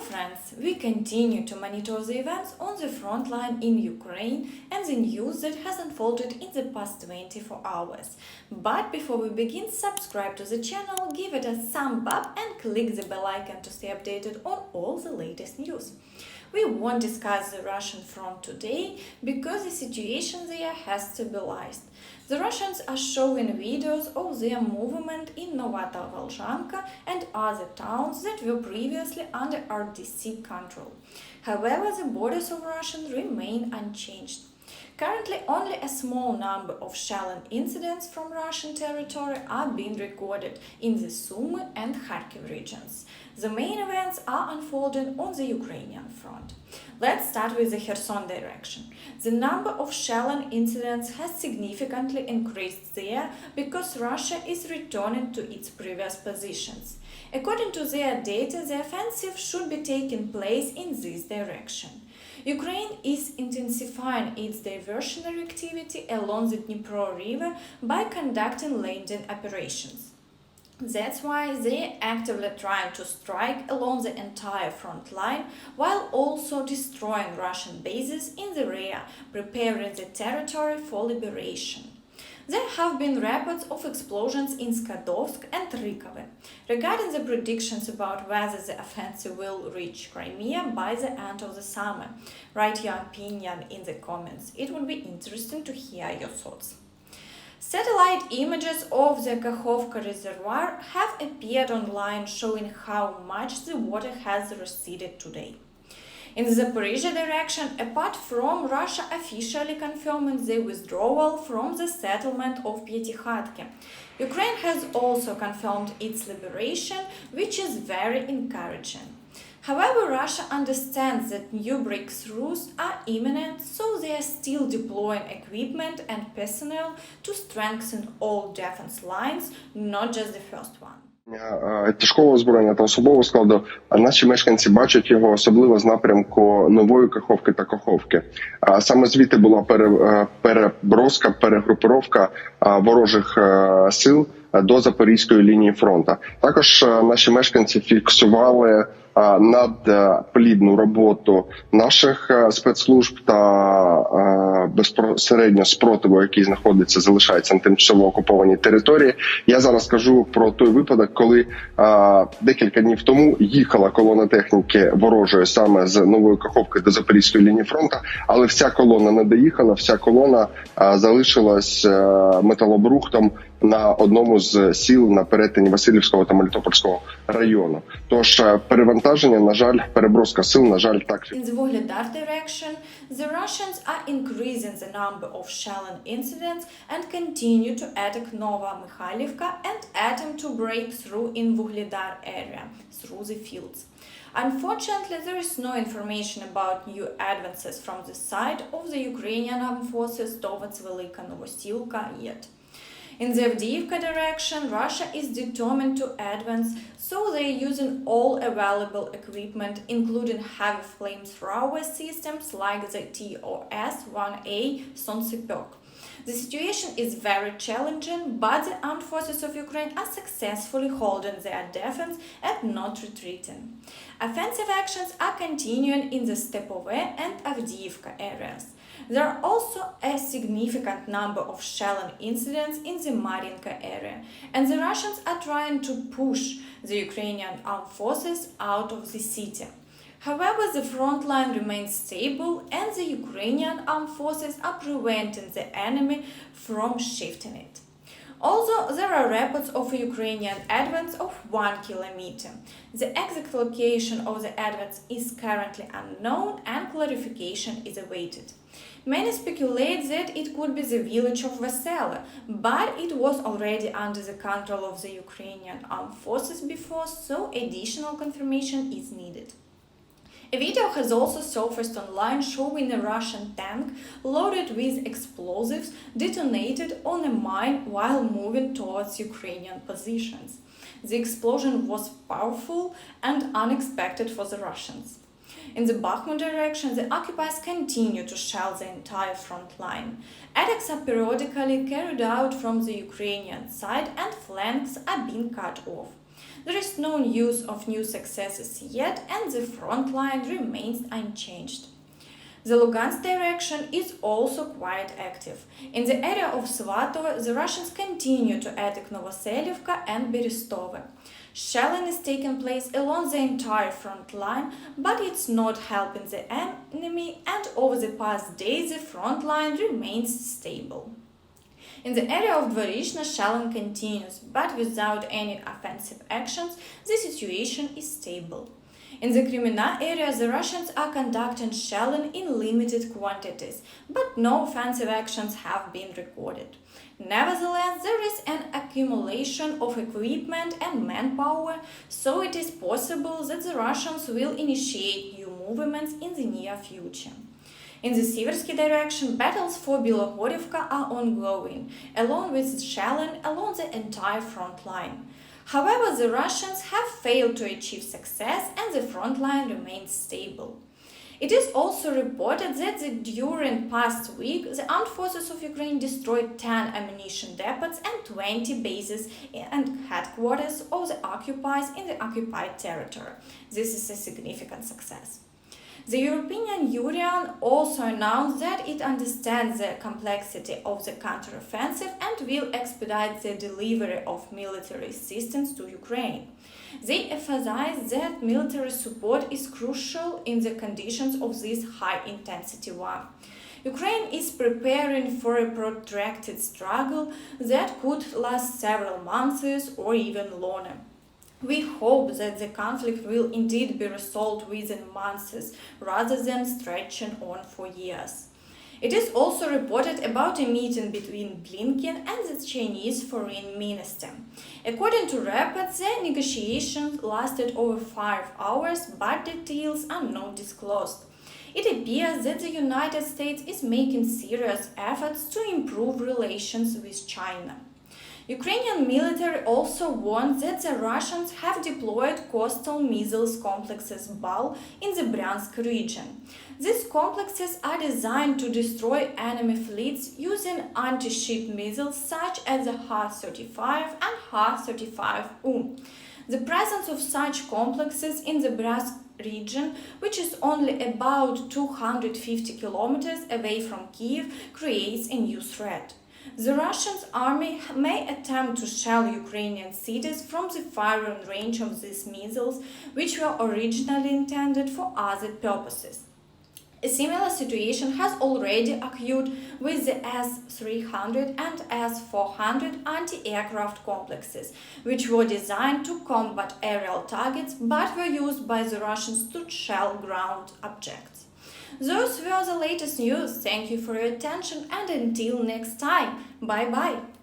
friends, we continue to monitor the events on the front line in Ukraine and the news that has unfolded in the past 24 hours. But before we begin, subscribe to the channel, give it a thumb up and click the bell icon to stay updated on all the latest news. We won't discuss the Russian front today because the situation there has stabilized. The Russians are showing videos of their movement in Novato-Volzhanka and other towns that were previously under RDC control. However, the borders of Russia remain unchanged. Currently, only a small number of shelling incidents from Russian territory are being recorded in the Sumy and Kharkiv regions. The main events are unfolding on the Ukrainian front. Let's start with the Kherson direction. The number of shelling incidents has significantly increased there because Russia is returning to its previous positions. According to their data, the offensive should be taking place in this direction. Ukraine is intensifying its diversionary activity along the Dnipro River by conducting landing operations. That's why they are actively trying to strike along the entire front line while also destroying Russian bases in the rear, preparing the territory for liberation. There have been reports of explosions in Skadovsk and Rykove. Regarding the predictions about whether the offensive will reach Crimea by the end of the summer, write your opinion in the comments. It would be interesting to hear your thoughts. Satellite images of the Kakhovka reservoir have appeared online showing how much the water has receded today. In the Zaporizhzhia direction, apart from Russia officially confirming the withdrawal from the settlement of Pyatikhatki, Ukraine has also confirmed its liberation, which is very encouraging. However, Russia understands that new breakthroughs are imminent, so they are still deploying equipment and personnel to strengthen all defense lines, not just the first one. Тяжкого озброєння та особового складу, а наші мешканці бачать його особливо з напрямку Нової Каховки та Каховки. Саме звідти була переброска, перегрупировка ворожих сил до Запорізької лінії фронту. Також наші мешканці фіксували надплідну роботу наших спецслужб та безпосередньо спротиву, який залишається на тимчасово окупованій території. Я зараз кажу про той випадок, коли декілька днів тому їхала колона техніки ворожої саме з Нової Каховки до Запорізької лінії фронту, але вся колона не доїхала, вся колона залишилась металобрухтом на одному з сіл на перетині Васильівського та Мелітопольського району. Тож перевантаження, на жаль, переброска сил, на жаль, так. In the Vuhledar direction, the Russians are increasing the number of shelling incidents and continue to attack Nova Mikhailivka and attempt to break through in Vuhledar area through the fields. Unfortunately, there is no information about new advances from the side of the Ukrainian armed forces towards Velika Novosilka yet. In the Avdiivka direction, Russia is determined to advance, so they are using all available equipment, including heavy flamethrower systems like the TOS-1A Solntsepek. The situation is very challenging, but the armed forces of Ukraine are successfully holding their defense and not retreating. Offensive actions are continuing in the Stepove and Avdiivka areas. There are also a significant number of shelling incidents in the Mariinka area, and the Russians are trying to push the Ukrainian armed forces out of the city. However, the front line remains stable and the Ukrainian armed forces are preventing the enemy from shifting it. Although there are reports of a Ukrainian advance of 1 kilometer, the exact location of the advance is currently unknown and clarification is awaited. Many speculate that it could be the village of Vesele, but it was already under the control of the Ukrainian armed forces before, so additional confirmation is needed. A video has also surfaced online showing a Russian tank loaded with explosives detonated on a mine while moving towards Ukrainian positions. The explosion was powerful and unexpected for the Russians. In the Bakhmut direction, the occupiers continue to shell the entire front line. Attacks are periodically carried out from the Ukrainian side and flanks are being cut off. There is no news of new successes yet, and the front line remains unchanged. The Lugansk direction is also quite active. In the area of Svatove, the Russians continue to attack Novoselivka and Berestove. Shelling is taking place along the entire front line, but it's not helping the enemy, and over the past days the front line remains stable. In the area of Dvorishna, shelling continues, but without any offensive actions, the situation is stable. In the Kremina area, the Russians are conducting shelling in limited quantities, but no offensive actions have been recorded. Nevertheless, there is an accumulation of equipment and manpower, so it is possible that the Russians will initiate new movements in the near future. In the Siversky direction, battles for Bilohorivka are ongoing, along with shelling along the entire front line. However, the Russians have failed to achieve success and the front line remains stable. It is also reported that during past week, the armed forces of Ukraine destroyed 10 ammunition depots and 20 bases and headquarters of the occupiers in the occupied territory. This is a significant success. The European Union also announced that it understands the complexity of the counteroffensive and will expedite the delivery of military assistance to Ukraine. They emphasize that military support is crucial in the conditions of this high-intensity war. Ukraine is preparing for a protracted struggle that could last several months or even longer. We hope that the conflict will indeed be resolved within months rather than stretching on for years. It is also reported about a meeting between Blinken and the Chinese foreign minister. According to reports, the negotiations lasted over 5 hours, but details are not disclosed. It appears that the United States is making serious efforts to improve relations with China. Ukrainian military also warned that the Russians have deployed coastal missiles complexes BAL in the Bryansk region. These complexes are designed to destroy enemy fleets using anti-ship missiles such as the Ha-35 and Ha-35U. The presence of such complexes in the Bryansk region, which is only about 250 kilometers away from Kiev, creates a new threat. The Russian army may attempt to shell Ukrainian cities from the firing range of these missiles, which were originally intended for other purposes. A similar situation has already occurred with the S-300 and S-400 anti-aircraft complexes, which were designed to combat aerial targets but were used by the Russians to shell ground objects. Those were the latest news. Thank you for your attention and until next time. Bye-bye.